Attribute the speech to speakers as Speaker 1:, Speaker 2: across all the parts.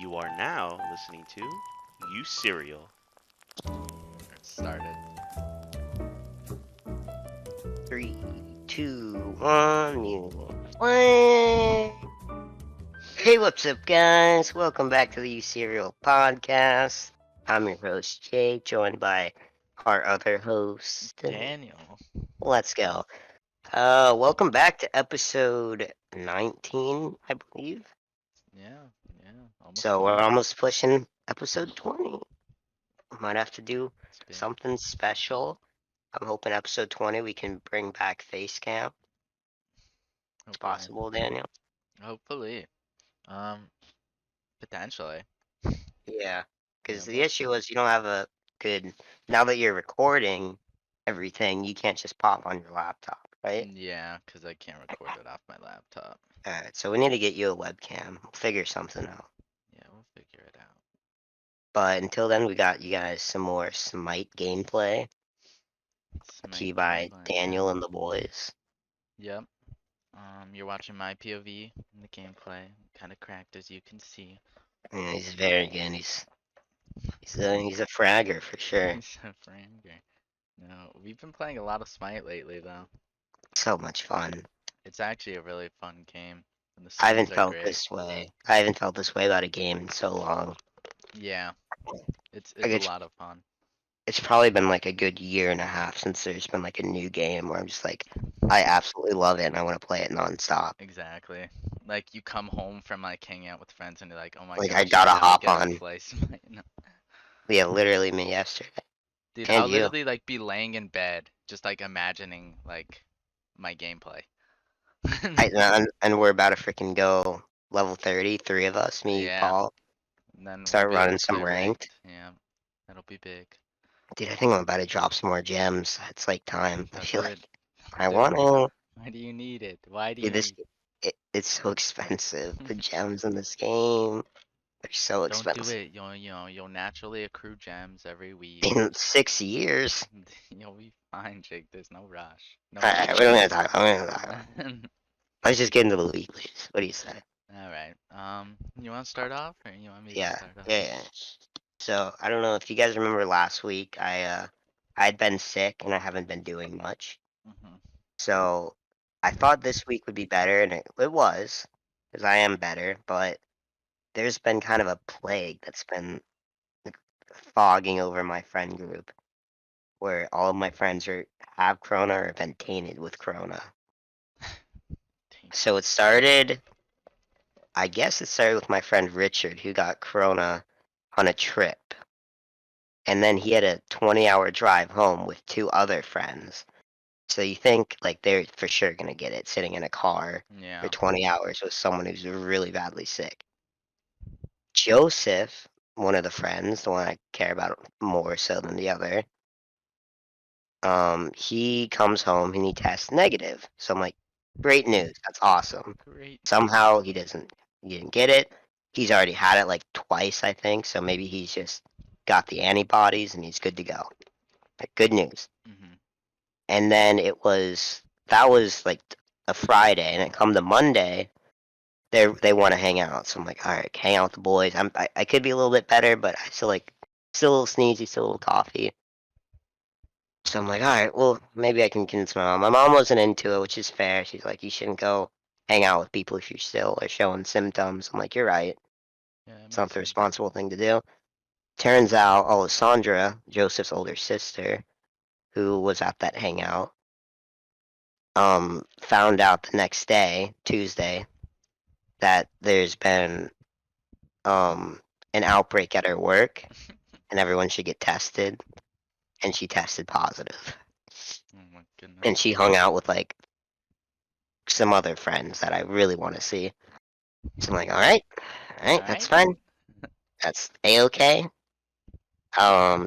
Speaker 1: You are now listening to UCereal.
Speaker 2: It started.
Speaker 3: Three, two, one, you play. Hey, what's up, guys? Welcome back to the UCereal podcast. I'm your host, Jay, joined by our other host.
Speaker 2: Daniel.
Speaker 3: Let's go. Welcome back to episode 19, I believe.
Speaker 2: Yeah, yeah. Almost
Speaker 3: So we're
Speaker 2: 20.
Speaker 3: almost pushing episode 20. Might have to do
Speaker 2: It's big.
Speaker 3: something special. I'm hoping episode 20 we can bring back face cam. It's
Speaker 2: Hopefully.
Speaker 3: possible, Daniel.
Speaker 2: Hopefully. Um, Potentially.
Speaker 3: Yeah,
Speaker 2: Yeah,
Speaker 3: because the
Speaker 2: we'll
Speaker 3: issue
Speaker 2: see.
Speaker 3: is you don't have a good. Now that you're recording everything, you can't just pop on your laptop, right?
Speaker 2: Yeah, because I can't record it off my laptop.
Speaker 3: Alright, so we need to get you a webcam. We'll figure something out.
Speaker 2: Yeah, we'll figure it out.
Speaker 3: But until then, we got you guys some more Smite gameplay,
Speaker 2: Smite
Speaker 3: key by
Speaker 2: gameplay, yeah.
Speaker 3: Daniel and the boys.
Speaker 2: Yep. You're watching my POV in the gameplay. Kind of cracked as you can see.
Speaker 3: Yeah, he's very good. He's a fragger for sure.
Speaker 2: He's a franger. No, we've been playing a lot of Smite lately, though.
Speaker 3: So much fun.
Speaker 2: It's actually a really fun game, and the
Speaker 3: I haven't
Speaker 2: skins are
Speaker 3: felt
Speaker 2: great.
Speaker 3: this way. I haven't felt this way about a game in so long.
Speaker 2: Yeah, it's
Speaker 3: Like
Speaker 2: it's a lot of fun.
Speaker 3: it's probably been like a good year and a half since there's been like a new game where I'm just like, I absolutely love it and I want to play it nonstop.
Speaker 2: Exactly. Like you come home from like hanging out with friends and you're like, oh my
Speaker 3: Like I
Speaker 2: gosh, I
Speaker 3: gotta
Speaker 2: gotta
Speaker 3: hop
Speaker 2: get a
Speaker 3: on.
Speaker 2: place.
Speaker 3: Yeah, literally me yesterday.
Speaker 2: Dude,
Speaker 3: And
Speaker 2: I'll
Speaker 3: you.
Speaker 2: literally like be laying in bed, just like imagining like my gameplay.
Speaker 3: And we're about to freaking go level 30, three of us, me, you,
Speaker 2: Yeah,
Speaker 3: Paul.
Speaker 2: and then we'll
Speaker 3: Start
Speaker 2: be able
Speaker 3: running
Speaker 2: to
Speaker 3: some
Speaker 2: play
Speaker 3: ranked.
Speaker 2: ranked. Yeah, that'll be big.
Speaker 3: Dude, I think I'm about to drop some more gems. It's like time. I
Speaker 2: Oh,
Speaker 3: feel
Speaker 2: do it.
Speaker 3: like I
Speaker 2: Do
Speaker 3: want
Speaker 2: it.
Speaker 3: to.
Speaker 2: Why do you need it? Why do
Speaker 3: Dude,
Speaker 2: you
Speaker 3: this
Speaker 2: need
Speaker 3: it's so expensive. The gems in this game, they're so
Speaker 2: Don't do
Speaker 3: expensive.
Speaker 2: it. You'll naturally accrue gems every week.
Speaker 3: In 6 years.
Speaker 2: You'll be fine, Jake. There's no rush. No
Speaker 3: Alright, we don't
Speaker 2: hurry.
Speaker 3: have to talk. We don't have to talk. Let's just get into the weeklies. What do you say?
Speaker 2: Alright. You wanna start off or you want me to
Speaker 3: Yeah,
Speaker 2: start off?
Speaker 3: yeah, yeah. So I don't know if you guys remember last week. I'd been sick and I haven't been doing much.
Speaker 2: Mhm.
Speaker 3: So I thought this week would be better, and it was, because I am better. But there's been kind of a plague that's been like, fogging over my friend group, where all of my friends have Corona or have been tainted with Corona.
Speaker 2: Tainted
Speaker 3: So it
Speaker 2: with Corona.
Speaker 3: started. I guess it started with my friend Richard, who got Corona on a trip. And then he had a 20-hour drive home with two other friends. So you think like they're for sure gonna get it sitting in a car for
Speaker 2: Yeah.
Speaker 3: 20 hours with someone who's really badly sick. Joseph, one of the friends, the one I care about more so than the other, he comes home and he tests negative. So I'm like, great news, that's awesome.
Speaker 2: Great news.
Speaker 3: Somehow he didn't get it. He's already had it like twice, I think. So maybe he's just got the antibodies and he's good to go. Like, good news.
Speaker 2: Mhm.
Speaker 3: And then that was like a Friday, and it come to Monday, they want to hang out. So I'm like, all right, hang out with the boys. I could be a little bit better, but I still a little sneezy, still a little coffee. So I'm like, all right, well maybe I can convince my mom. My mom wasn't into it, which is fair. She's like, you shouldn't go hang out with people if you still are showing symptoms. I'm like, you're right.
Speaker 2: Yeah, it
Speaker 3: It's not
Speaker 2: makes
Speaker 3: the
Speaker 2: sense.
Speaker 3: responsible thing to do. Turns out Alessandra, Joseph's older sister, who was at that hangout, found out the next day, Tuesday, that there's been um an outbreak at her work and everyone should get tested, and she tested positive.
Speaker 2: Oh my
Speaker 3: And
Speaker 2: goodness.
Speaker 3: she hung out with like some other friends that I really want to see. So I'm like, all right, that's
Speaker 2: Alright.
Speaker 3: fine. That's a-okay.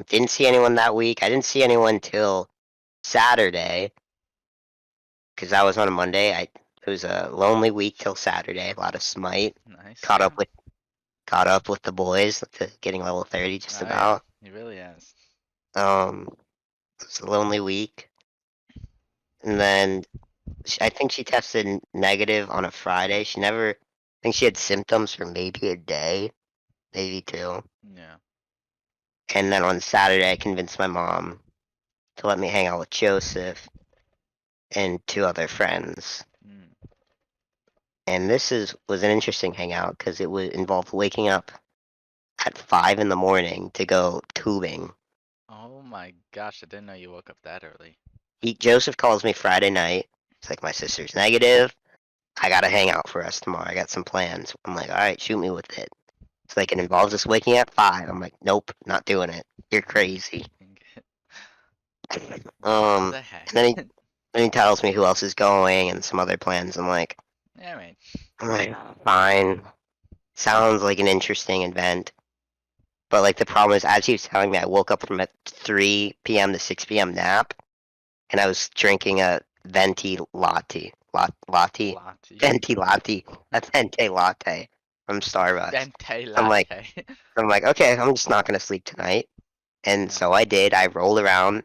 Speaker 3: Didn't see anyone that week. I didn't see anyone till Saturday because that was on a Monday. It was a lonely week till Saturday. A lot of Smite.
Speaker 2: Nice,
Speaker 3: Caught
Speaker 2: yeah.
Speaker 3: up with caught up with the boys to getting level 30 just
Speaker 2: Oh yeah,
Speaker 3: about.
Speaker 2: he really is.
Speaker 3: Um, it was a lonely week. And then I think she tested negative on a Friday. I think she had symptoms for maybe a day. maybe 2.
Speaker 2: Yeah.
Speaker 3: And then on Saturday, I convinced my mom to let me hang out with Joseph and 2 other friends.
Speaker 2: Mm.
Speaker 3: And this was an interesting hangout because it would involve waking up at 5 in the morning to go tubing.
Speaker 2: Oh my gosh, I didn't know you woke up that early.
Speaker 3: Joseph calls me Friday night. It's like, my sister's negative. I gotta hang out for us tomorrow. I got some plans. I'm like, all right, shoot me with it. It's like, it involves us waking at 5. I'm like, nope, not doing it. You're crazy.
Speaker 2: What
Speaker 3: Um,
Speaker 2: the heck?
Speaker 3: and then he tells me who else is going and some other plans.
Speaker 2: Yeah, man.
Speaker 3: I'm like, fine. Sounds like an interesting event. But like the problem is, as he was telling me, I woke up from a 3 p.m. to 6 p.m. nap, and I was drinking a venti latte, latte,
Speaker 2: Latte.
Speaker 3: venti latte, a venti latte from Starbucks.
Speaker 2: Venti
Speaker 3: I'm like,
Speaker 2: latte.
Speaker 3: I'm like, okay, I'm just not gonna sleep tonight. And
Speaker 2: Yeah.
Speaker 3: so I did. I rolled around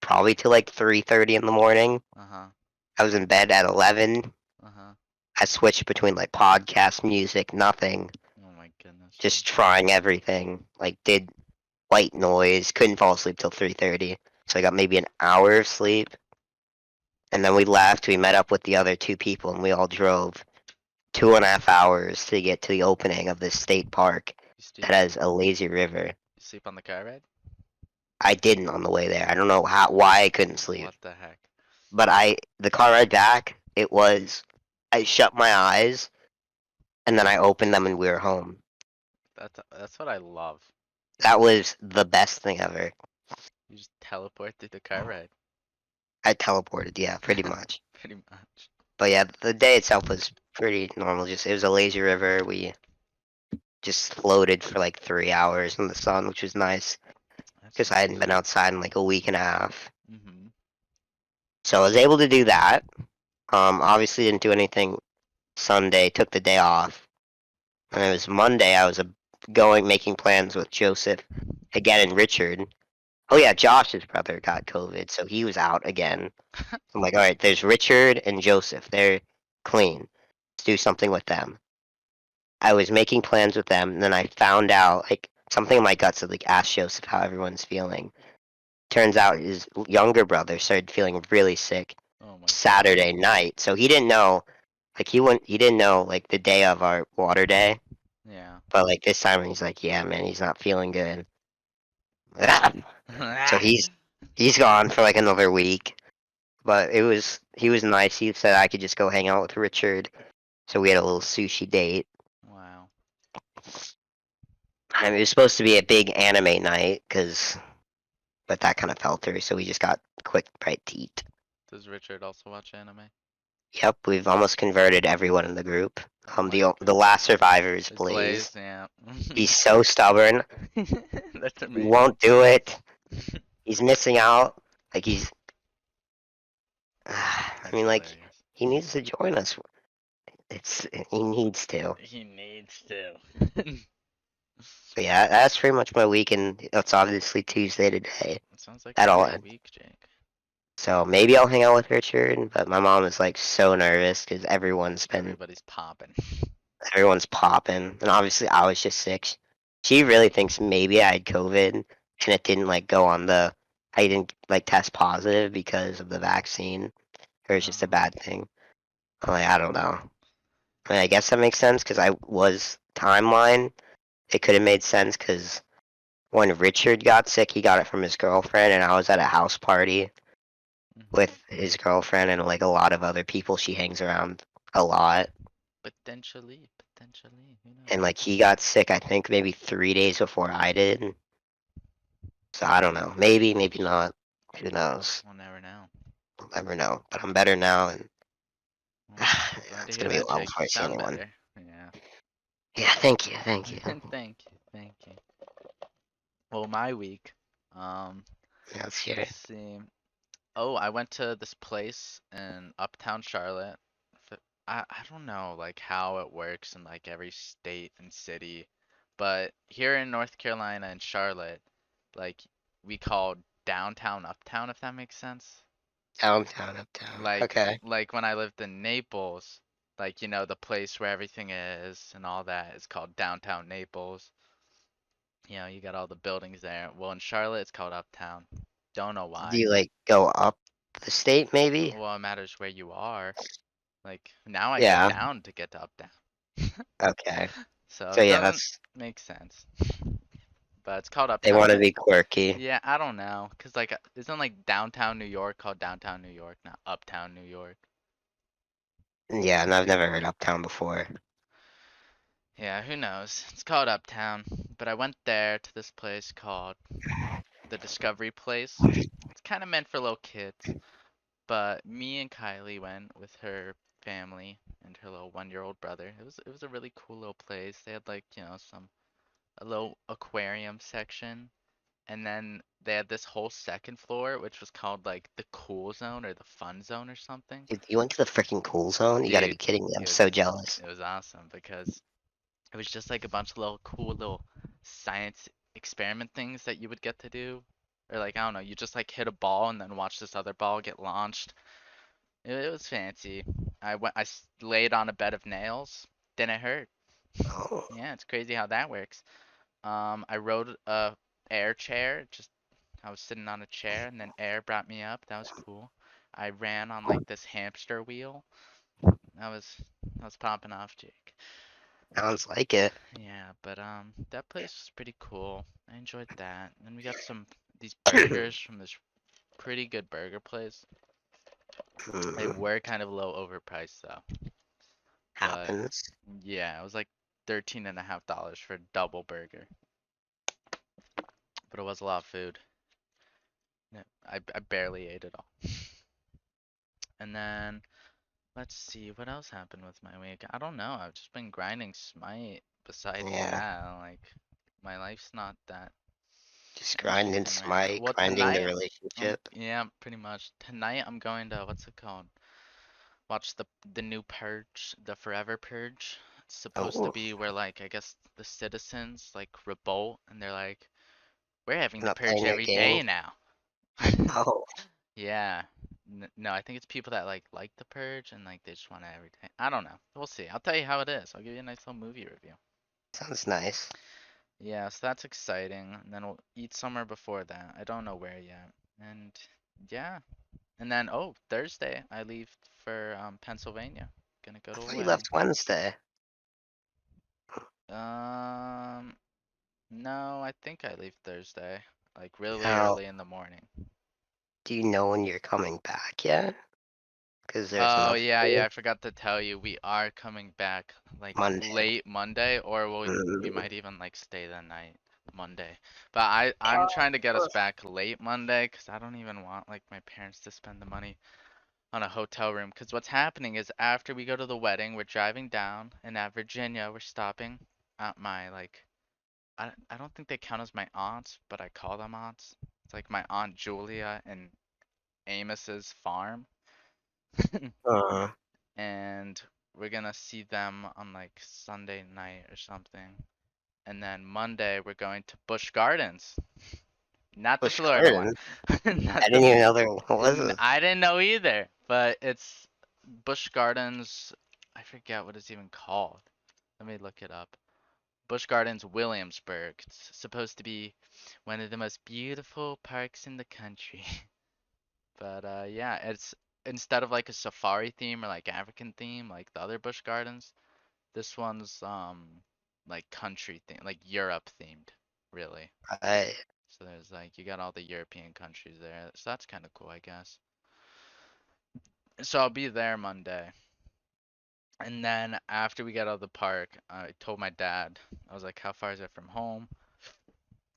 Speaker 3: probably till like 3:30 in the morning.
Speaker 2: Uh-huh.
Speaker 3: I was in bed at 11.
Speaker 2: Uh-huh.
Speaker 3: I switched between like podcast, music, nothing,
Speaker 2: Oh my goodness.
Speaker 3: just trying everything. Like did white noise, couldn't fall asleep till 3:30. So I got maybe an hour of sleep. And then we left. We met up with the other 2 people, and we all drove 2.5 hours to get to the opening of this state park
Speaker 2: You sleep
Speaker 3: that has a lazy river.
Speaker 2: you sleep on the car ride?
Speaker 3: I didn't on the way there. I don't know why I couldn't sleep.
Speaker 2: What the heck?
Speaker 3: But the car ride back, I shut my eyes and then I opened them and we were home.
Speaker 2: That's what I love.
Speaker 3: That was the best thing ever.
Speaker 2: You just teleport through the car ride.
Speaker 3: I teleported, yeah, pretty much.
Speaker 2: Pretty much.
Speaker 3: But yeah, the day itself was pretty normal. Just it was a lazy river. We just floated for like 3 hours in the sun, which was nice
Speaker 2: That's
Speaker 3: because I hadn't been
Speaker 2: nice.
Speaker 3: outside in like a week and a half.
Speaker 2: Mm-hmm.
Speaker 3: So I was able to do that. Obviously didn't do anything Sunday. Took the day off. And it was Monday. I was making plans with Joseph again and Richard. Oh yeah, Josh's brother got COVID, so he was out again. I'm like, all right, there's Richard and Joseph. They're clean. Let's do something with them. I was making plans with them, and then I found out like something in my gut said like ask Joseph how everyone's feeling. Turns out his younger brother started feeling really sick
Speaker 2: Oh my
Speaker 3: Saturday night, so he didn't know. Like he didn't know like the day of our water day,
Speaker 2: Yeah.
Speaker 3: but like this time he's like, yeah, man, he's not feeling good. So he's gone for like another week. But he was nice. He said I could just go hang out with Richard. So we had a little sushi date.
Speaker 2: Wow.
Speaker 3: I mean, it was supposed to be a big anime night, but that kind of fell through. So we just got quick bite to eat.
Speaker 2: Does Richard also watch anime?
Speaker 3: Yep, we've almost converted everyone in the group.
Speaker 2: Oh my
Speaker 3: The last survivor is
Speaker 2: It's
Speaker 3: Blaze.
Speaker 2: Blaze, yeah.
Speaker 3: He's so stubborn.
Speaker 2: That's
Speaker 3: He
Speaker 2: amazing.
Speaker 3: won't do it. He's missing out. Like he's. I
Speaker 2: That's
Speaker 3: mean, like
Speaker 2: hilarious.
Speaker 3: he needs to join us. He needs to.
Speaker 2: He needs to.
Speaker 3: But yeah, that's pretty much my week, and it's obviously Tuesday today.
Speaker 2: It sounds like
Speaker 3: At
Speaker 2: a
Speaker 3: all.
Speaker 2: great week, Jake.
Speaker 3: So maybe I'll hang out with Richard, but my mom is like so nervous because
Speaker 2: Everybody's popping.
Speaker 3: everyone's popping, and obviously I was just sick. She really thinks maybe I had COVID, and it didn't like go on I didn't like test positive because of the vaccine, or it's just a
Speaker 2: Oh.
Speaker 3: bad thing. I'm like, I don't know. I mean, I guess that makes sense because I was timeline. It could have made sense because when Richard got sick, he got it from his girlfriend, and I was at a house party
Speaker 2: Mhm.
Speaker 3: with his girlfriend and like a lot of other people she hangs around a lot.
Speaker 2: Potentially. Who
Speaker 3: And
Speaker 2: knows?
Speaker 3: like he got sick, I think maybe 3 days before I did. So I don't know. Maybe, maybe not. Who knows?
Speaker 2: We'll never know.
Speaker 3: We'll never know. But I'm better now, and
Speaker 2: Well,
Speaker 3: yeah,
Speaker 2: glad to
Speaker 3: it's
Speaker 2: hear
Speaker 3: gonna be a
Speaker 2: that,
Speaker 3: while
Speaker 2: Jake.
Speaker 3: before
Speaker 2: You
Speaker 3: I see
Speaker 2: sound
Speaker 3: anyone.
Speaker 2: better. Yeah.
Speaker 3: Yeah, thank you, thank you.
Speaker 2: Thank you. Well, my week.
Speaker 3: Yeah, let's hear it.
Speaker 2: Let's see. Oh, I went to this place in Uptown Charlotte. I don't know like how it works in like every state and city, but here in North Carolina and Charlotte, like we call downtown uptown if that makes sense.
Speaker 3: Downtown, uptown.
Speaker 2: Like
Speaker 3: Okay.
Speaker 2: like when I lived in Naples, Like, you know, the place where everything is and all that is called downtown Naples. You know, you got all the buildings there. Well, in Charlotte, it's called Uptown. Don't know
Speaker 3: Do
Speaker 2: why.
Speaker 3: you like go up the state maybe?
Speaker 2: Well, it matters where you are. Like, now I go
Speaker 3: Yeah.
Speaker 2: down to get to Uptown.
Speaker 3: Okay.
Speaker 2: So
Speaker 3: So
Speaker 2: it
Speaker 3: yeah,
Speaker 2: doesn't
Speaker 3: that's
Speaker 2: make sense. But it's called
Speaker 3: they
Speaker 2: Uptown.
Speaker 3: want to be quirky.
Speaker 2: Yeah, I don't know. 'Cause like, isn't like downtown New York called downtown New York, not Uptown New York?
Speaker 3: Yeah, and I've never heard Uptown before.
Speaker 2: Yeah, who knows? It's called Uptown. But I went there to this place called the Discovery Place. It's kind of meant for little kids. But me and Kylie went with her family and her little 1-year-old brother. It was a really cool little place. They had like, you know, a little aquarium section, and then they had this whole second floor which was called like the cool zone or the fun zone or something.
Speaker 3: Dude, you went to the freaking cool zone? You gotta be
Speaker 2: Dude,
Speaker 3: kidding me. I'm
Speaker 2: it
Speaker 3: so
Speaker 2: was
Speaker 3: jealous.
Speaker 2: it was awesome because it was just like a bunch of little cool little science experiment things that you would get to do. Or like, I don't know, you just like hit a ball and then watch this other ball get launched. It was fancy. Laid on a bed of nails. Didn't hurt.
Speaker 3: Oh,
Speaker 2: Yeah, it's crazy how that works. I rode a air chair. Just I was sitting on a chair and then air brought me up. That was cool. I ran on like this hamster wheel. That was that was popping off, Jake.
Speaker 3: sounds like it.
Speaker 2: Yeah, but that place was pretty cool. I enjoyed that. And then we got these burgers from this pretty good burger place. They
Speaker 3: Mm,
Speaker 2: were kind of low overpriced though. But
Speaker 3: happens.
Speaker 2: yeah, it was like $13.50 for a double burger. But it was a lot of food. Yeah, I barely ate it all. And then let's see what else happened with my week. I don't know. I've just been grinding Smite. Besides
Speaker 3: Yeah,
Speaker 2: that, like my life's not that
Speaker 3: just grinding
Speaker 2: interesting right now.
Speaker 3: Smite,
Speaker 2: Well,
Speaker 3: grinding the
Speaker 2: tonight,
Speaker 3: relationship.
Speaker 2: yeah, pretty much. Tonight I'm going to what's it called? Watch the new Purge, the Forever Purge. It's supposed to
Speaker 3: Oh,
Speaker 2: be where like I guess the citizens like revolt and they're like, we're having the
Speaker 3: not
Speaker 2: purge
Speaker 3: playing your
Speaker 2: every
Speaker 3: game.
Speaker 2: day now.
Speaker 3: Oh,
Speaker 2: Yeah. No, I think it's people that like the purge and like they just want it every day. I don't know. We'll see. I'll tell you how it is. I'll give you a nice little movie review.
Speaker 3: sounds nice.
Speaker 2: Yeah, so that's exciting. And then we'll eat somewhere before that. I don't know where yet. And yeah. And then Thursday I leave for Pennsylvania. Gonna go
Speaker 3: I
Speaker 2: to a
Speaker 3: thought you
Speaker 2: wedding.
Speaker 3: left Wednesday.
Speaker 2: Um no, I think I leave Thursday. Like really
Speaker 3: Now,
Speaker 2: early in the morning.
Speaker 3: do you know when you're coming back yet? Because there's
Speaker 2: Oh
Speaker 3: another
Speaker 2: yeah,
Speaker 3: day,
Speaker 2: I forgot to tell you. We are coming back like
Speaker 3: Monday.
Speaker 2: late Monday, or we
Speaker 3: Mm,
Speaker 2: might even like stay the night Monday. But I'm trying to get us back late Monday because I don't even want like my parents to spend the money on a hotel room. Because what's happening is after we go to the wedding, we're driving down, and at Virginia, we're stopping at my like I don't think they count as my aunts, but I call them aunts. It's like my aunt Julia and Amos's farm.
Speaker 3: uh,
Speaker 2: And we're gonna see them on like Sunday night or something. And then Monday we're going to Busch Gardens, not the
Speaker 3: Busch
Speaker 2: Florida one.
Speaker 3: Garden. I
Speaker 2: Not
Speaker 3: didn't
Speaker 2: the.
Speaker 3: even know there was a.
Speaker 2: I didn't know either, but it's Busch Gardens. I forget what it's even called. Let me look it up. Busch Gardens, Williamsburg. It's supposed to be one of the most beautiful parks in the country. But yeah, it's instead of like a safari theme or like African theme like the other Busch Gardens. This one's like country theme, like Europe themed, really.
Speaker 3: I,
Speaker 2: So there's like you got all the European countries there. So that's kind of cool, I guess. So I'll be there Monday. And then after we get out of the park, I told my dad, I was like, "How far is it from home?"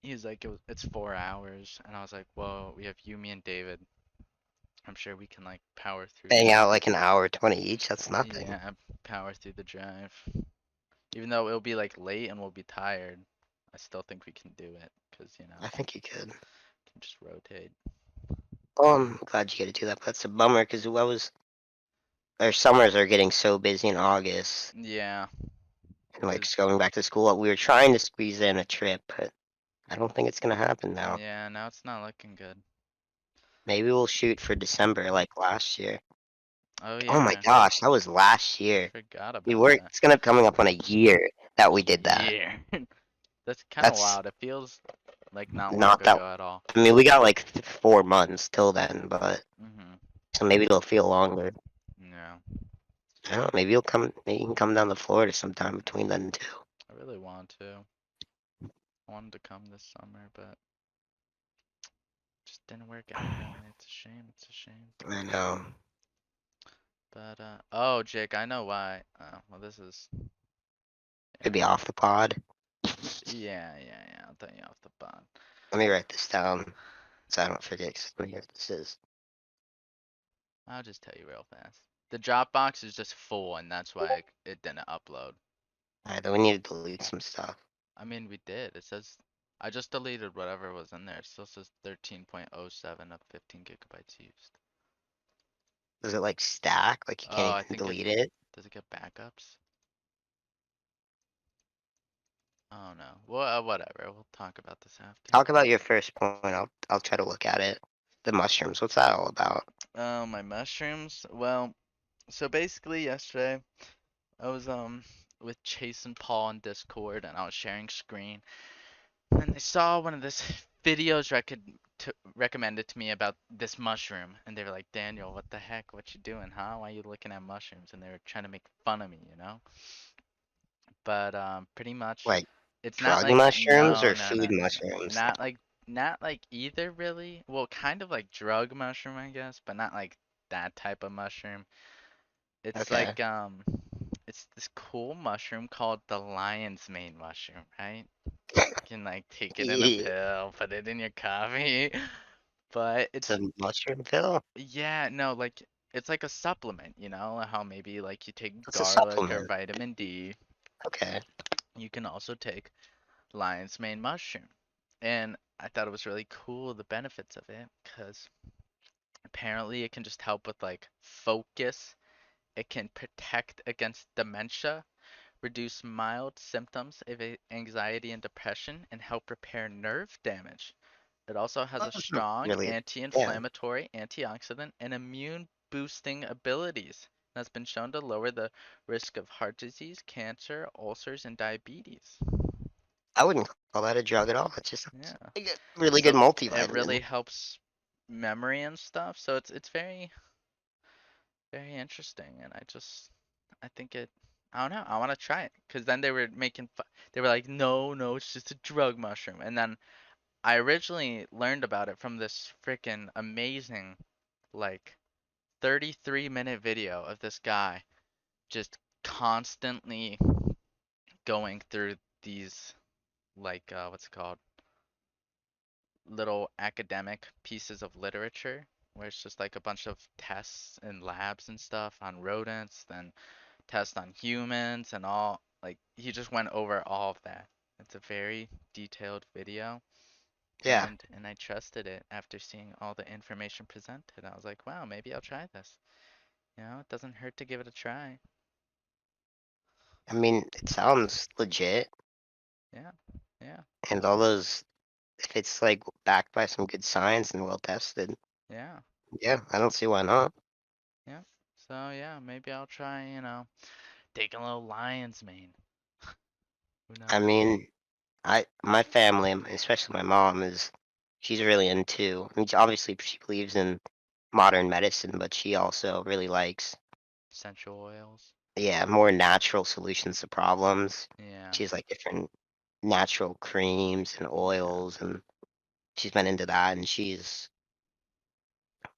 Speaker 2: He's like, "It's 4 hours." And I was like, "Well, we have you, me, and David. I'm sure we can like power through
Speaker 3: bang
Speaker 2: that."
Speaker 3: out like an hour 20 each. That's nothing.
Speaker 2: Yeah, power through the drive. Even though it'll be like late and we'll be tired, I still think we can do it because
Speaker 3: I think you could.
Speaker 2: can just rotate.
Speaker 3: Oh, I'm glad you get to do that. But that's a bummer because I was. Our summers are getting so busy in August.
Speaker 2: Yeah,
Speaker 3: And like
Speaker 2: cause
Speaker 3: just going back to school. We were trying to squeeze in a trip, but I don't think it's gonna happen now.
Speaker 2: yeah, now it's not looking good.
Speaker 3: Maybe we'll shoot for December like last year.
Speaker 2: Oh
Speaker 3: Oh my
Speaker 2: yeah,
Speaker 3: gosh, that was last year.
Speaker 2: forgot
Speaker 3: We
Speaker 2: about
Speaker 3: were.
Speaker 2: that.
Speaker 3: It's gonna coming up on a year that we did that.
Speaker 2: Yeah, that's kind of
Speaker 3: That's
Speaker 2: wild. It feels like not long
Speaker 3: not that.
Speaker 2: ago at all.
Speaker 3: I mean, we got like 4 months till then, but
Speaker 2: Mhm.
Speaker 3: so maybe it'll feel longer.
Speaker 2: Yeah,
Speaker 3: I don't know. Maybe you'll come. Maybe you can come down to Florida sometime between then too.
Speaker 2: I really want to. I wanted to come this summer, but just didn't work out really. It's a shame. It's a shame.
Speaker 3: I know.
Speaker 2: But oh, Jake, I know why. Well, this is
Speaker 3: Could
Speaker 2: yeah,
Speaker 3: be off the pod.
Speaker 2: yeah. I'll tell you off the bat.
Speaker 3: Let me write this down so I don't forget. 'Cause let me hear what this is.
Speaker 2: I'll just tell you real fast. The Dropbox is just full, and that's why it didn't upload.
Speaker 3: Alright, then we need to delete some stuff.
Speaker 2: I mean, we did. It says I just deleted whatever was in there. It still says 13.07 of 15 gigabytes used.
Speaker 3: Does it like stack? Like you
Speaker 2: Oh,
Speaker 3: can't
Speaker 2: I
Speaker 3: even
Speaker 2: think it
Speaker 3: delete it?
Speaker 2: does it get backups? Oh no. Well, whatever. We'll talk about this after.
Speaker 3: Talk about your first point. I'll try to look at it. The mushrooms. What's that all about?
Speaker 2: Oh, my mushrooms. Well, so basically yesterday I was with Chase and Paul on Discord, and I was sharing screen, and they saw one of this videos recommended to me about this mushroom, and they were like, Daniel, what the heck? What you doing, huh? Why you looking at mushrooms? And they were trying to make fun of me, you know? But pretty much,
Speaker 3: Like
Speaker 2: it's not
Speaker 3: drug
Speaker 2: like
Speaker 3: mushrooms
Speaker 2: no,
Speaker 3: or
Speaker 2: no,
Speaker 3: food
Speaker 2: no, no, no,
Speaker 3: mushrooms?
Speaker 2: not like either really. Well, kind of like drug mushroom, I guess, but not like that type of mushroom. It's
Speaker 3: Okay.
Speaker 2: like it's this cool mushroom called the lion's mane mushroom, right? You can like take it in a
Speaker 3: It's
Speaker 2: pill, put it in your coffee. But
Speaker 3: a
Speaker 2: it's
Speaker 3: mushroom pill?
Speaker 2: yeah, no, like it's like a supplement, how maybe like you take
Speaker 3: It's a
Speaker 2: garlic or
Speaker 3: supplement.
Speaker 2: vitamin D.
Speaker 3: Okay.
Speaker 2: You can also take lion's mane mushroom. And I thought it was really cool the benefits of it because apparently it can just help with like focus. It can protect against dementia, reduce mild symptoms of anxiety and depression, and help repair nerve damage. It also has
Speaker 3: Well,
Speaker 2: a
Speaker 3: that's not
Speaker 2: strong
Speaker 3: really. Yeah.
Speaker 2: anti-inflammatory, antioxidant, and immune boosting abilities. That's been shown to lower the risk of heart disease, cancer, ulcers, and diabetes.
Speaker 3: I wouldn't call that a drug at all. It's just
Speaker 2: Yeah.
Speaker 3: like a really good
Speaker 2: So it really
Speaker 3: multivitamin.
Speaker 2: helps memory and stuff. So it's very very interesting, and I think I don't know. I want to try it because then they were they were like, no, it's just a drug mushroom. And then I originally learned about it from this freaking amazing, like 33-minute video of this guy just constantly going through these like what's it called? Little academic pieces of literature where it's just like a bunch of tests and labs and stuff on rodents, then tests on humans and all. Like he just went over all of that. It's a very detailed video,
Speaker 3: Yeah.
Speaker 2: and I trusted it after seeing all the information presented. I was like, wow, maybe I'll try this. It doesn't hurt to give it a try.
Speaker 3: I mean, it sounds legit,
Speaker 2: Yeah, yeah,
Speaker 3: and all those. If it's like backed by some good science and well tested,
Speaker 2: yeah,
Speaker 3: yeah, I don't see why not.
Speaker 2: yeah. So yeah, maybe I'll try, taking a little lion's mane. Who
Speaker 3: I
Speaker 2: knows?
Speaker 3: mean, my family, especially my mom, she's really into. I mean, obviously she believes in modern medicine, but she also really likes,
Speaker 2: Essential oils.
Speaker 3: yeah, more natural solutions to problems.
Speaker 2: Yeah,
Speaker 3: She's like different natural creams and
Speaker 2: yeah.
Speaker 3: oils, and she's been into that, and she's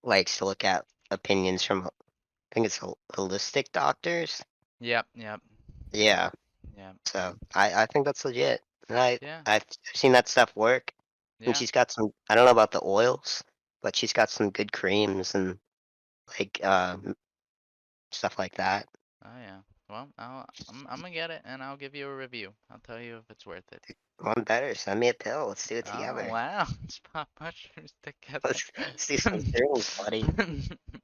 Speaker 3: likes to look at opinions from, I think it's holistic doctors.
Speaker 2: Yep, yep,
Speaker 3: Yeah,
Speaker 2: yep.
Speaker 3: so I think that's legit. And
Speaker 2: Yeah,
Speaker 3: I've seen that stuff work, and
Speaker 2: yeah.
Speaker 3: she's got some. I don't know about the oils, but she's got some good creams and like stuff like that.
Speaker 2: Oh yeah. Well, I'm gonna get it and I'll give you a review. I'll tell you if it's worth it.
Speaker 3: One better. Send me a pill. Let's do it
Speaker 2: Oh
Speaker 3: together.
Speaker 2: wow, let's pop mushrooms together.
Speaker 3: Let's do some things, buddy.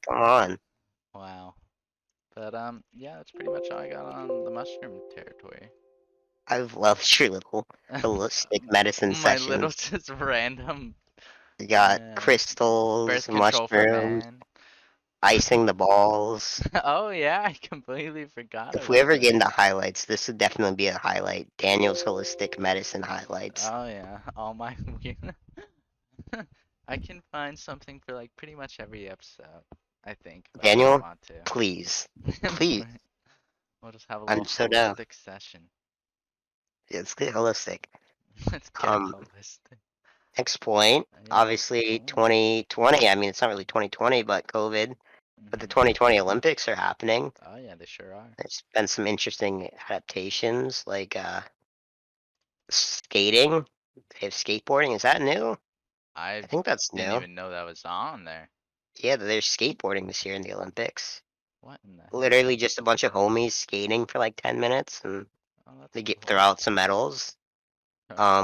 Speaker 3: Come on.
Speaker 2: Wow. But yeah, that's pretty much all I got on the mushroom territory.
Speaker 3: I've loved your little holistic medicine
Speaker 2: My little
Speaker 3: sessions.
Speaker 2: just random
Speaker 3: You got
Speaker 2: birth
Speaker 3: crystals,
Speaker 2: control for
Speaker 3: mushrooms.
Speaker 2: man.
Speaker 3: icing the balls.
Speaker 2: Oh yeah, I completely forgot
Speaker 3: If we
Speaker 2: about
Speaker 3: ever get
Speaker 2: that.
Speaker 3: into highlights, this would definitely be a highlight. Daniel's holistic medicine highlights.
Speaker 2: Oh yeah, all my weird. I can find something for like pretty much every episode, I think, if I really
Speaker 3: Daniel,
Speaker 2: want to.
Speaker 3: please, please.
Speaker 2: We'll just have a
Speaker 3: I'm
Speaker 2: little
Speaker 3: so down.
Speaker 2: holistic session.
Speaker 3: It's good holistic.
Speaker 2: Let's get
Speaker 3: Um,
Speaker 2: holistic.
Speaker 3: next point.
Speaker 2: Yeah, next
Speaker 3: Obviously,
Speaker 2: point.
Speaker 3: 2020. I mean, it's not really 2020, but COVID. But the
Speaker 2: Hmm.
Speaker 3: 2020 Olympics are happening.
Speaker 2: Oh yeah, they sure are.
Speaker 3: There's been some interesting adaptations, like skating. They have skateboarding. Is that new?
Speaker 2: I
Speaker 3: I think that's
Speaker 2: didn't
Speaker 3: new.
Speaker 2: even know that was on there.
Speaker 3: Yeah, there's skateboarding this year in the Olympics.
Speaker 2: What in the heck?
Speaker 3: Literally just a bunch of homies skating for like 10 minutes, and
Speaker 2: Oh, that's
Speaker 3: they get
Speaker 2: cool.
Speaker 3: throw out some medals.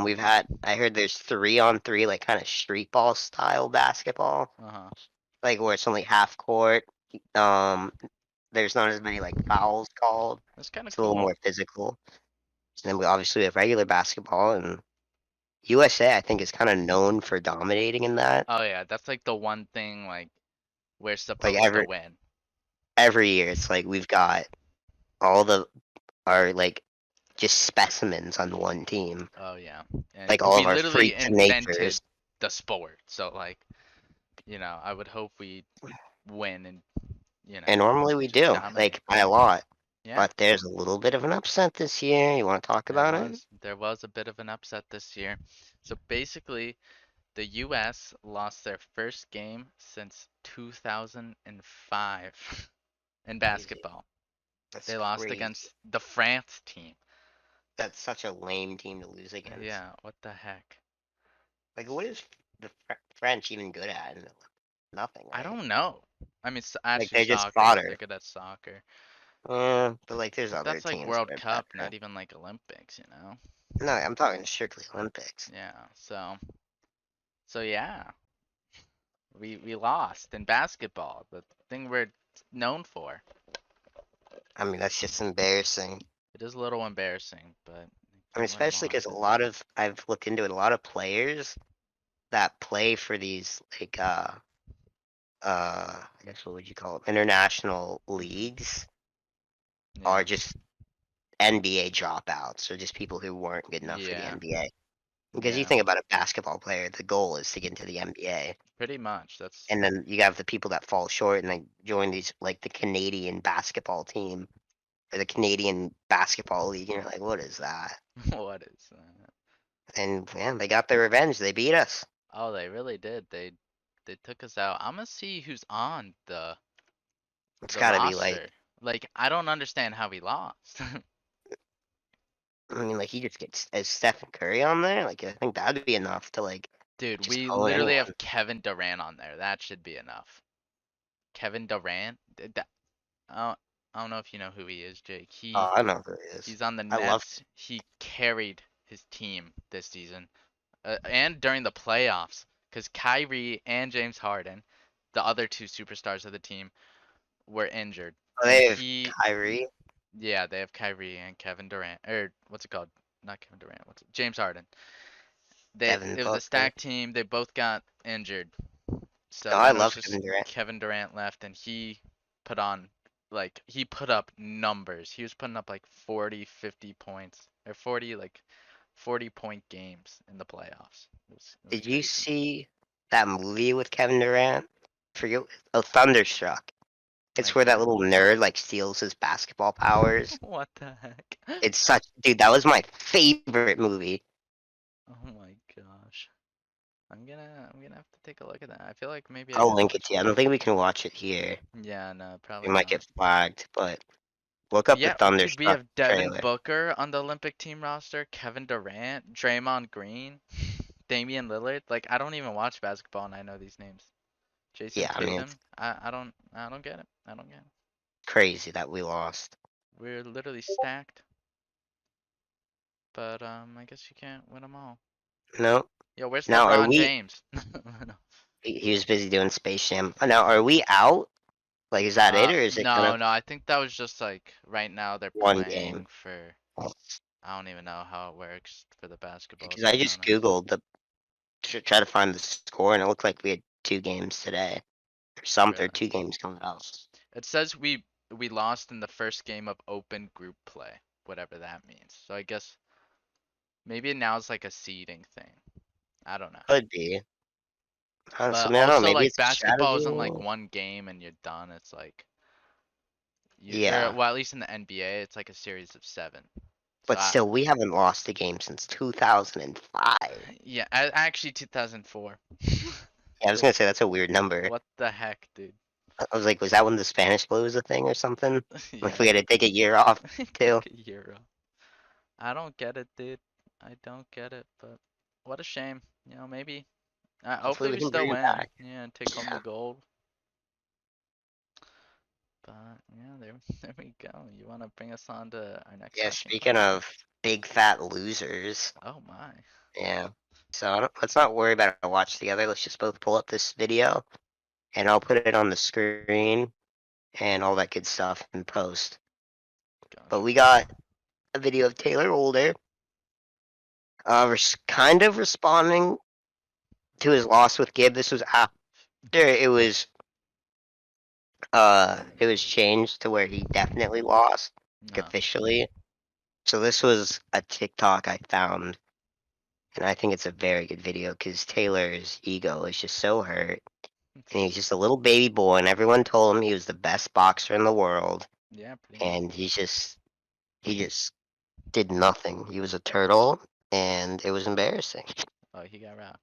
Speaker 3: We've had. I heard there's 3-on-3, like kind of street ball style basketball,
Speaker 2: Uh-huh.
Speaker 3: like where it's only half court. Um, there's not as many like fouls called.
Speaker 2: That's kind of
Speaker 3: It's a little
Speaker 2: cool.
Speaker 3: more physical. And then we obviously have regular basketball, and USA I think is kind of known for dominating in that.
Speaker 2: Oh yeah, that's like the one thing like we're
Speaker 3: Like
Speaker 2: supposed to win.
Speaker 3: every year, it's like we've got all the our like just specimens on one team,
Speaker 2: Oh yeah. And
Speaker 3: like all
Speaker 2: we
Speaker 3: of our
Speaker 2: literally
Speaker 3: freaks of
Speaker 2: invented
Speaker 3: natures.
Speaker 2: the sport. So like, I would hope we win and,
Speaker 3: And normally we
Speaker 2: just
Speaker 3: do,
Speaker 2: dominate.
Speaker 3: like by a lot.
Speaker 2: Yeah,
Speaker 3: But there's a little bit of an upset this year. You want to talk
Speaker 2: there
Speaker 3: about it?
Speaker 2: was. There was a bit of an upset this year. So basically, the US lost their first game since 2005 in
Speaker 3: Crazy.
Speaker 2: basketball.
Speaker 3: That's
Speaker 2: They lost
Speaker 3: crazy.
Speaker 2: against the France team.
Speaker 3: That's such a lame team to lose against.
Speaker 2: Yeah, what the heck?
Speaker 3: Like, what is the French even good at? Nothing,
Speaker 2: I
Speaker 3: right?
Speaker 2: don't know. I mean,
Speaker 3: Like,
Speaker 2: actually
Speaker 3: they're just
Speaker 2: soccer. They're
Speaker 3: fodder.
Speaker 2: good at soccer.
Speaker 3: But like, there's
Speaker 2: But
Speaker 3: other
Speaker 2: that's like
Speaker 3: teams that
Speaker 2: World
Speaker 3: are
Speaker 2: Cup,
Speaker 3: better.
Speaker 2: not even like Olympics.
Speaker 3: No, I'm talking strictly Olympics.
Speaker 2: Yeah, so yeah, we lost in basketball, the thing we're known for.
Speaker 3: I mean, that's just embarrassing.
Speaker 2: It is a little embarrassing, but
Speaker 3: I mean,
Speaker 2: you win
Speaker 3: especially because
Speaker 2: one.
Speaker 3: a lot of I've looked into it. A lot of players that play for these like I guess what would you call them? International leagues are
Speaker 2: Yeah.
Speaker 3: just NBA dropouts, or just people who weren't good enough for the
Speaker 2: Yeah.
Speaker 3: NBA. Because you
Speaker 2: Yeah.
Speaker 3: think about a basketball player, the goal is to get into the NBA.
Speaker 2: Pretty much. That's
Speaker 3: And then you have the people that fall short and they join these, like the Canadian basketball team or the Canadian basketball league, and you're like, what is that?
Speaker 2: what is that?
Speaker 3: And man, they got their revenge. They beat us.
Speaker 2: Oh, they really did. They took us out. I'm gonna see who's on
Speaker 3: It's
Speaker 2: the
Speaker 3: got to be like,
Speaker 2: roster. Like, I don't understand how we lost.
Speaker 3: I mean, like he just gets as Stephen Curry on there. Like I think that'd be enough to like
Speaker 2: Dude,
Speaker 3: just
Speaker 2: we
Speaker 3: own
Speaker 2: literally
Speaker 3: anyone.
Speaker 2: have Kevin Durant on there. That should be enough. Kevin Durant? I don't know if you know who he is, Jake.
Speaker 3: Oh, I know who it is.
Speaker 2: He's on the
Speaker 3: I love.
Speaker 2: Nets. He carried his team this season, and during the playoffs, because Kyrie and James Harden, the other two superstars of the team, were injured,
Speaker 3: Oh,
Speaker 2: and
Speaker 3: they have
Speaker 2: he,
Speaker 3: Kyrie,
Speaker 2: yeah, they have Kyrie and Kevin Durant, or what's it called? Not Kevin Durant. What's it? James Harden.
Speaker 3: Devin
Speaker 2: It was a
Speaker 3: Booker.
Speaker 2: stacked team. They both got injured. So
Speaker 3: No, I
Speaker 2: then it was
Speaker 3: love
Speaker 2: just
Speaker 3: Kevin Durant.
Speaker 2: Kevin Durant left, and put on, he put up numbers. He was putting up like 40, 50 points, or 40-point games in the playoffs. It was
Speaker 3: Did you
Speaker 2: crazy.
Speaker 3: see that movie with Kevin Durant? Forget. Oh, Thunderstruck.
Speaker 2: I
Speaker 3: It's where that
Speaker 2: didn't.
Speaker 3: little nerd like steals his basketball powers.
Speaker 2: What the heck?
Speaker 3: It's such, dude. That was my favorite movie.
Speaker 2: Oh my gosh. I'm gonna have to take a look at that. I feel like maybe I
Speaker 3: I'll
Speaker 2: did
Speaker 3: link it
Speaker 2: watch
Speaker 3: to you. I don't think we can watch it here.
Speaker 2: it. Yeah, no,
Speaker 3: We
Speaker 2: probably
Speaker 3: might
Speaker 2: not.
Speaker 3: get flagged, but look up the
Speaker 2: Yeah, dude, we
Speaker 3: Thunderstruck
Speaker 2: have Devin
Speaker 3: trailer.
Speaker 2: Booker on the Olympic team roster, Kevin Durant, Draymond Green, Damian Lillard. Like, I don't even watch basketball and I know these names. Jason
Speaker 3: Yeah, I mean,
Speaker 2: Tatum.
Speaker 3: it's
Speaker 2: I don't get it. I don't get it.
Speaker 3: crazy that we lost.
Speaker 2: We're literally stacked, but I guess you can't win them all.
Speaker 3: No.
Speaker 2: Yo, where's
Speaker 3: Now, are
Speaker 2: LeBron
Speaker 3: we?
Speaker 2: James?
Speaker 3: He was busy doing Space Jam. Now, are we out? Like, is that it, or is it
Speaker 2: No,
Speaker 3: gonna
Speaker 2: no, I think that was just like right now they're
Speaker 3: one game?
Speaker 2: playing for. I don't even know how it works for the basketball,
Speaker 3: Because
Speaker 2: to
Speaker 3: I
Speaker 2: be
Speaker 3: just
Speaker 2: honest.
Speaker 3: googled the to try to find the score, and it looked like we had 2 games today. Some
Speaker 2: Really?
Speaker 3: 2 games coming out.
Speaker 2: It says we lost in the first game of open group play, whatever that means. So I guess maybe now it's like a seeding thing. I don't know.
Speaker 3: Could be. Honestly,
Speaker 2: But
Speaker 3: I don't know.
Speaker 2: also
Speaker 3: Maybe
Speaker 2: like
Speaker 3: it's a
Speaker 2: basketball isn't
Speaker 3: strategy.
Speaker 2: like one game and you're done. It's like or
Speaker 3: Yeah,
Speaker 2: well, at least in the NBA, it's like a series of 7. So
Speaker 3: but still, we haven't lost a game since 2005.
Speaker 2: yeah, actually 2004.
Speaker 3: Yeah, I was gonna say that's a weird number.
Speaker 2: What the heck, dude?
Speaker 3: I was like, was that when the Spanish flu was a thing or something? Like we
Speaker 2: Yeah.
Speaker 3: had to take a year off too.
Speaker 2: Take a year off. I don't get it, dude. I don't get it, but what a shame. You know, maybe.
Speaker 3: Hopefully
Speaker 2: Hopefully
Speaker 3: we
Speaker 2: we
Speaker 3: can
Speaker 2: still
Speaker 3: bring it
Speaker 2: win.
Speaker 3: back.
Speaker 2: Yeah, and take home
Speaker 3: Yeah.
Speaker 2: the gold. But yeah, there we go. You want to bring us on to our next
Speaker 3: Yeah,
Speaker 2: second
Speaker 3: speaking
Speaker 2: question?
Speaker 3: of big fat losers,
Speaker 2: Oh my.
Speaker 3: yeah. So let's not worry about a watch together. Let's just both pull up this video, and I'll put it on the screen and all that good stuff in post. But
Speaker 2: Gotcha.
Speaker 3: we got a video of Taylor Older, kind of responding to his loss with Gibb. This was after it was changed to where he definitely lost, like,
Speaker 2: No.
Speaker 3: officially. So this was a TikTok I found, and I think it's a very good video because Taylor's ego is just so hurt, and he's just a little baby boy, and everyone told him he was the best boxer in the world,
Speaker 2: Yeah, pretty much.
Speaker 3: and he just did nothing. He was a turtle, and it was embarrassing.
Speaker 2: Oh, he got wrapped.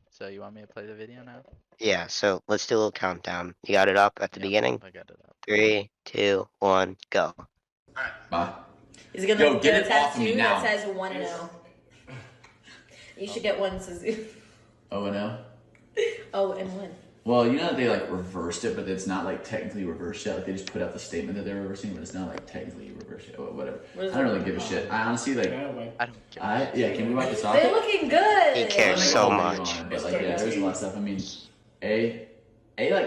Speaker 2: So you want me to play the video now?
Speaker 3: Yeah, so let's do a little countdown. You got it up at the
Speaker 2: Yep,
Speaker 3: beginning?
Speaker 2: I got it up.
Speaker 3: 3, 2, 1, go.
Speaker 4: Bye.
Speaker 5: Is it gonna
Speaker 4: Yo,
Speaker 5: get
Speaker 4: get
Speaker 5: a
Speaker 4: it off of me
Speaker 5: tattoo
Speaker 4: now.
Speaker 5: that says 1-0? You should get one Suzu.
Speaker 4: Oh, no.
Speaker 5: Oh, and one.
Speaker 4: Well, you know that they like reversed it, but it's not like technically reversed yet. Like they just put out the statement that they're reversing, but it's not like technically reversed yet. Whatever.
Speaker 5: What is
Speaker 4: I don't
Speaker 5: it?
Speaker 4: really give a shit. I honestly like.
Speaker 2: I don't care.
Speaker 4: Yeah. Can we wipe this off?
Speaker 5: They're looking good.
Speaker 3: He cares
Speaker 4: Like,
Speaker 3: so
Speaker 4: oh, maybe
Speaker 3: much.
Speaker 4: on it, but like, yeah, there's a lot of stuff. I mean, like,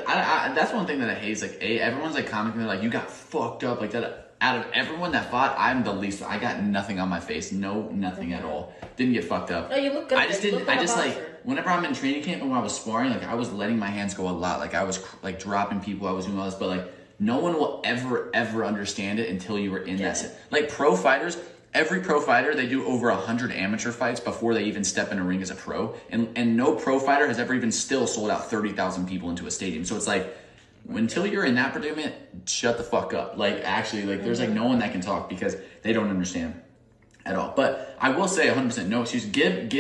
Speaker 4: I that's one thing that I hate is like, everyone's like commenting, they're like, you got fucked up like that. Out of everyone that fought, I'm the least. I got nothing on my face. No, nothing at all. Didn't get fucked up.
Speaker 5: No, you look good.
Speaker 4: I just
Speaker 5: You
Speaker 4: didn't.
Speaker 5: look
Speaker 4: I
Speaker 5: like a
Speaker 4: just like
Speaker 5: boxer.
Speaker 4: whenever I'm in training camp and when I was sparring, like I was letting my hands go a lot. Like I was like dropping people. I was doing all this, but like no one will ever understand it until you were in that. Like pro fighters, every pro fighter they do over 100 amateur fights before they even step in a ring as a pro, and no pro fighter has ever even still sold out 30,000 people into a stadium. So it's like. Until you're in that predicament, shut the fuck up. Like, actually, like, there's, like, no one that can talk because they don't understand at all. But I will say 100% no excuse. Gibb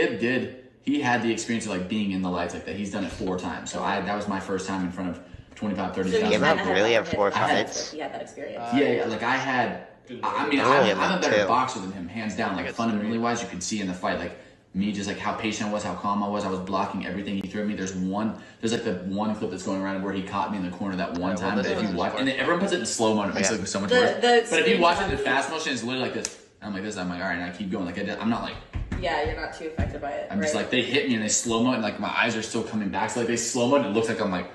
Speaker 4: he had the experience of, like, being in the lights like that. He's done it 4 times. So that was my first time in front of 25, 30,000
Speaker 3: Gibb
Speaker 4: people.
Speaker 3: really had 4
Speaker 5: I had-
Speaker 3: fights?
Speaker 5: He had that experience.
Speaker 4: Yeah, like, I had... I mean,
Speaker 3: I only
Speaker 4: I'm
Speaker 3: had
Speaker 4: a better
Speaker 3: 2.
Speaker 4: boxer than him, hands down. Like, fundamentally wise, you could see in the fight, like, me just like how patient I was, how calm I was. I was blocking everything he threw at me. There's like the one clip that's going around where he caught me in the corner that one time.
Speaker 2: this
Speaker 4: That if
Speaker 2: was
Speaker 4: you
Speaker 2: his
Speaker 4: watch, and then everyone puts it in slow mo, and it makes it look so much
Speaker 5: The-
Speaker 4: worse.
Speaker 5: the
Speaker 4: But if you watch it in
Speaker 5: screenshot-
Speaker 4: fast motion, it's literally like this. I'm like this. I'm like, all right, and I keep going. Like I'm not like.
Speaker 5: Yeah, you're not too affected by it.
Speaker 4: I'm just like they hit me and they slow mo, and like my eyes are still coming back. So like they slow mo, and it looks like I'm like.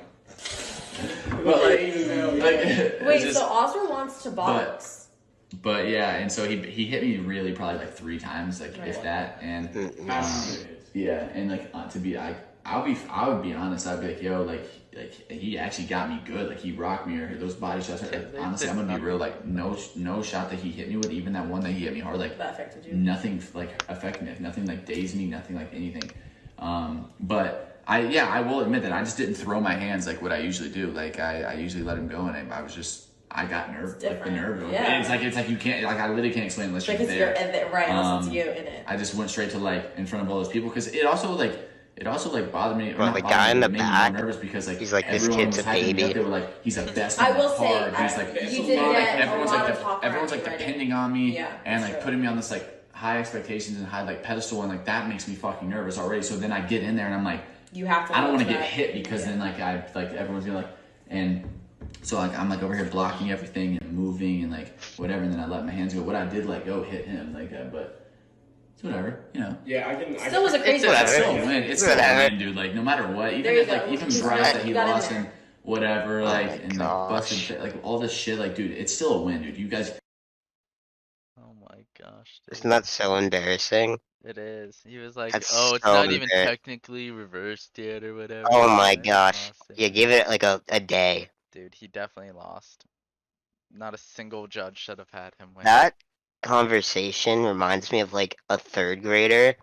Speaker 4: But like it's
Speaker 5: Wait,
Speaker 4: just-
Speaker 5: so Oscar wants to box.
Speaker 4: But yeah, and so he hit me really probably like 3 times, like if that, and yeah, and like to be I would be honest, I'd be like, yo, like he actually got me good, like he rocked me, or those body shots. Like, honestly, I'm gonna be real, like no shot that he hit me with, even that one that he hit me hard, like
Speaker 5: That affected you.
Speaker 4: nothing like affected me, nothing like dazed me, nothing like anything. But I will admit that I just didn't throw my hands like what I usually do. Like I usually let him go, and I got nerve, like the nerve.
Speaker 5: Yeah.
Speaker 4: It's like you can't, like I literally can't explain unless you're
Speaker 5: Because
Speaker 4: there.
Speaker 5: you're in there, right? Unless it's you in it.
Speaker 4: I just went straight to like in front of all those people because it also bothered me.
Speaker 3: Bro,
Speaker 4: not
Speaker 3: the
Speaker 4: bothered
Speaker 3: guy
Speaker 4: me,
Speaker 3: in the
Speaker 4: it made me
Speaker 3: back,
Speaker 4: more nervous because like
Speaker 3: he's like, this
Speaker 4: everyone
Speaker 3: kid's
Speaker 4: was
Speaker 3: a
Speaker 4: hyping me up.
Speaker 3: baby.
Speaker 4: They were like, he's the best.
Speaker 5: I
Speaker 4: on
Speaker 5: will
Speaker 4: the
Speaker 5: say,
Speaker 4: card. He's like,
Speaker 5: you did get
Speaker 4: everyone's
Speaker 5: a lot
Speaker 4: like
Speaker 5: of talk
Speaker 4: everyone's
Speaker 5: around
Speaker 4: like
Speaker 5: you, right?
Speaker 4: depending on me,
Speaker 5: Yeah,
Speaker 4: and
Speaker 5: that's
Speaker 4: like
Speaker 5: true.
Speaker 4: putting me on this like high expectations and high like pedestal, and like that makes me fucking nervous already. So then I get in there and I'm like,
Speaker 5: You have to.
Speaker 4: I don't want to
Speaker 5: watch
Speaker 4: get
Speaker 5: that.
Speaker 4: hit because
Speaker 5: Yeah.
Speaker 4: then like everyone's gonna like, and so like I'm like over here blocking everything and moving and like whatever, and then I let my hands go. What I did like go hit him like but it's whatever, you know.
Speaker 6: Yeah, I can.
Speaker 5: Still was a crazy.
Speaker 4: That's
Speaker 3: whatever.
Speaker 4: still a win. It's still a win, dude. Like no matter what, even
Speaker 5: There you
Speaker 4: if like
Speaker 5: go.
Speaker 4: even
Speaker 5: Just
Speaker 4: Bryce that he
Speaker 5: you got in
Speaker 4: lost
Speaker 5: there.
Speaker 4: and whatever, like
Speaker 3: my
Speaker 4: and like
Speaker 3: gosh.
Speaker 4: busted like all this shit, like dude, it's still a win, dude. You guys.
Speaker 2: Oh my gosh. Dude.
Speaker 3: Isn't that so embarrassing?
Speaker 2: It is. He was like,
Speaker 3: That's
Speaker 2: "Oh, it's
Speaker 3: so
Speaker 2: not even
Speaker 3: embarrassing.
Speaker 2: technically reversed yet or whatever."
Speaker 3: Oh
Speaker 2: And
Speaker 3: my
Speaker 2: then he
Speaker 3: gosh.
Speaker 2: lost it.
Speaker 3: Yeah, give it like a day.
Speaker 2: Dude, he definitely lost. Not a single judge should have had him win.
Speaker 3: That conversation reminds me of like a third grader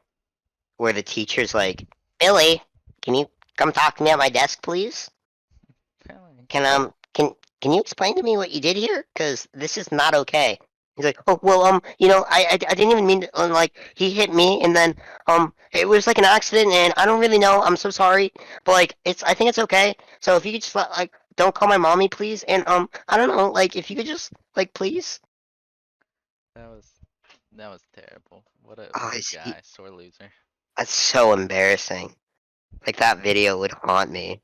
Speaker 3: where the teacher's like, Billy, can you come talk to me at my desk, please?
Speaker 2: Really?
Speaker 3: Can you explain to me what you did here? Cause this is not okay. He's like, oh well, I didn't even mean to, like he hit me and then it was like an accident and I don't really know. I'm so sorry, but like I think it's okay. So if you could just like don't call my mommy, please, and I don't know, like if you could just like please.
Speaker 2: That was that was terrible.
Speaker 3: Oh,
Speaker 2: What a guy, sore loser.
Speaker 3: that's so embarrassing. Like that video would haunt me.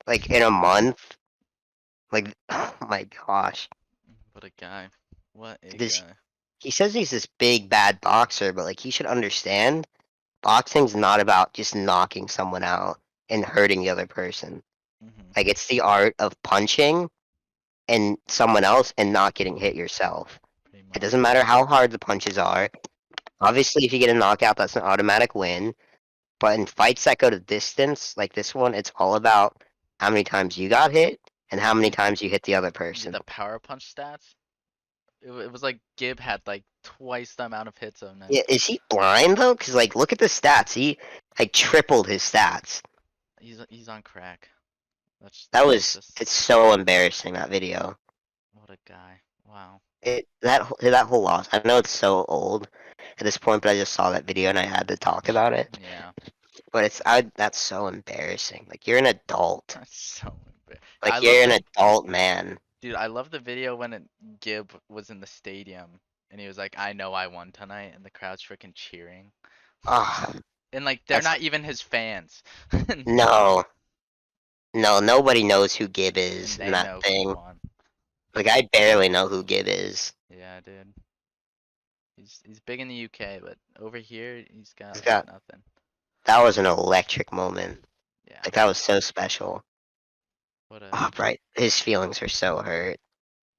Speaker 3: Like in a month. Like oh my gosh.
Speaker 2: What a guy. What a
Speaker 3: This
Speaker 2: guy.
Speaker 3: he says he's this big bad boxer, but like he should understand boxing's not about just knocking someone out and hurting the other person.
Speaker 2: Mhm.
Speaker 3: Like it's the art of punching and someone else and not getting hit yourself.
Speaker 2: Pretty
Speaker 3: It
Speaker 2: much.
Speaker 3: doesn't matter how hard the punches are. Obviously, if you get a knockout, that's an automatic win. But in fights that go to distance, like this one, it's all about how many times you got hit and how many times you hit the other person.
Speaker 2: The power punch stats. It was like Gib had like twice the amount of hits on him.
Speaker 3: Yeah, is he blind though? Cause like, look at the stats. He like tripled his stats.
Speaker 2: He's on crack. That's just
Speaker 3: It's so embarrassing that video.
Speaker 2: what a guy. Wow.
Speaker 3: That whole loss. I know it's so old at this point, but I just saw that video and I had to talk about it.
Speaker 2: Yeah.
Speaker 3: But that's so embarrassing. Like you're an adult.
Speaker 2: That's so I
Speaker 3: Like
Speaker 2: love
Speaker 3: you're an
Speaker 2: the
Speaker 3: adult man.
Speaker 2: dude. I love the video when Gib was in the stadium and he was like, "I know I won tonight," and the crowd's freaking cheering.
Speaker 3: Oh,
Speaker 2: And like they're
Speaker 3: that's
Speaker 2: not even his fans. And
Speaker 3: no, no. Nobody knows who Gib is in
Speaker 2: they
Speaker 3: that
Speaker 2: know who
Speaker 3: thing.
Speaker 2: won.
Speaker 3: Like I barely know who Gib is.
Speaker 2: Yeah, dude. He's big in the UK, but over here he's got
Speaker 3: He's
Speaker 2: like
Speaker 3: got
Speaker 2: nothing.
Speaker 3: that was an electric moment.
Speaker 2: Yeah.
Speaker 3: Like that was so special.
Speaker 2: What a
Speaker 3: Oh, right. His feelings are so hurt.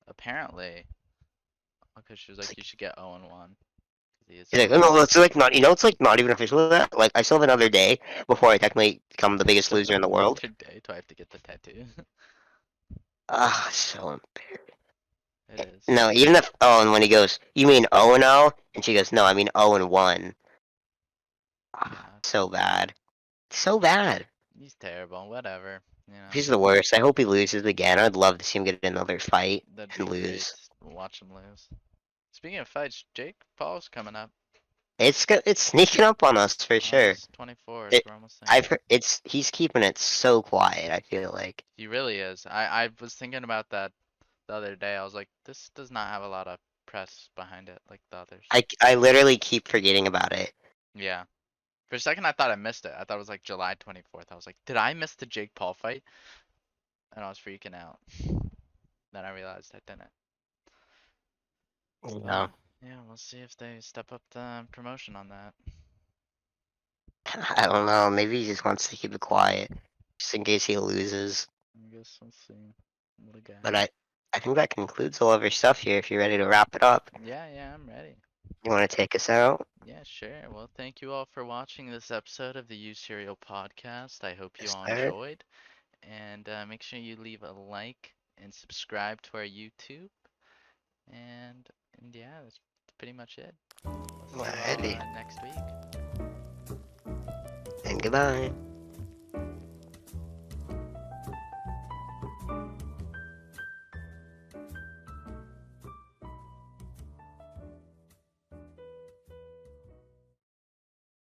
Speaker 2: apparently because she was like, you should get 0-1. He is
Speaker 3: He's like,
Speaker 2: 0-1.
Speaker 3: oh, no, it's like not, it's like not even official yet. Like, I still have another day before I technically become the biggest loser in the world.
Speaker 2: Today, do I have to get the tattoo?
Speaker 3: Ah, so embarrassing.
Speaker 2: It is.
Speaker 3: No, even if, oh, and when he goes, you mean 0 and 0? And she goes, no, I mean 0 and 1. Ah,
Speaker 2: Yeah,
Speaker 3: so bad. So bad.
Speaker 2: he's terrible. Whatever. You know,
Speaker 3: He's the worst. I hope he loses again. I'd love to see him get another fight
Speaker 2: that'd be
Speaker 3: and
Speaker 2: great.
Speaker 3: lose.
Speaker 2: Watch him lose. Speaking of fights, Jake Paul's coming up.
Speaker 3: It's sneaking up on us for sure.
Speaker 2: August 24th.
Speaker 3: It,
Speaker 2: We're almost there.
Speaker 3: I've heard, he's keeping it so quiet, I feel like.
Speaker 2: He really is. I was thinking about that the other day. I was like, this does not have a lot of press behind it like the others.
Speaker 3: I literally keep forgetting about it.
Speaker 2: Yeah. For a second, I thought I missed it. I thought it was like July 24th. I was like, did I miss the Jake Paul fight? And I was freaking out. Then I realized I didn't.
Speaker 3: No.
Speaker 2: Yeah, we'll see if they step up the promotion on that.
Speaker 3: I don't know. Maybe he just wants to keep it quiet, just in case he loses.
Speaker 2: I guess we'll see. What a guy.
Speaker 3: But I think that concludes all of your stuff here. If you're ready to wrap it up,
Speaker 2: Yeah, I'm ready.
Speaker 3: you want to take us out?
Speaker 2: Yeah, sure. Well, thank you all for watching this episode of the UCereal podcast. I hope you
Speaker 3: Yes,
Speaker 2: all
Speaker 3: sir.
Speaker 2: enjoyed. And make sure you leave a like and subscribe to our YouTube. And yeah, that's pretty much it. See you all
Speaker 3: Alrighty.
Speaker 2: next week.
Speaker 3: And goodbye.